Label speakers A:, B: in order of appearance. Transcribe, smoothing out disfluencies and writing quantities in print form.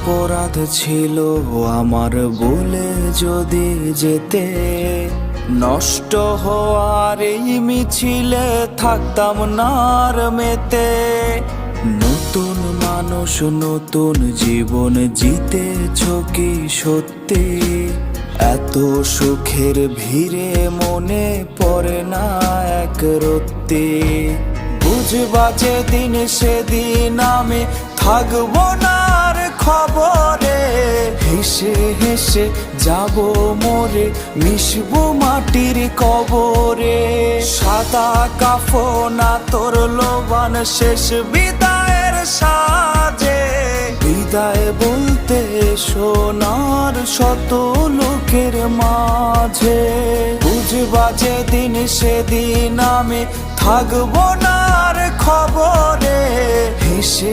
A: অপরাধ ছিল আমার বলে যদি যেতে, নষ্ট হওয়ার এই মিছিলে থাকতাম না আর মেতে। নতুন মানুষ নতুন জীবন জিতেছ কি সত্যি? এত সুখের ভিড়ে মনে পড়ে না এক রত্তি। বুঝবা যেদিন সেদিন আমি থাকবো না আর খবরে, হেসে হেসে যাব মরে মিশবো মাটির কবরে। সাদা কাফন তোর লোবান শেষ বিদায়ের সাজে, বিদায় বলতে সোনার শত লোকের মাঝে। বুঝবা যেদিন সেদিন আমি থাকবো না আর খবরে, হেসে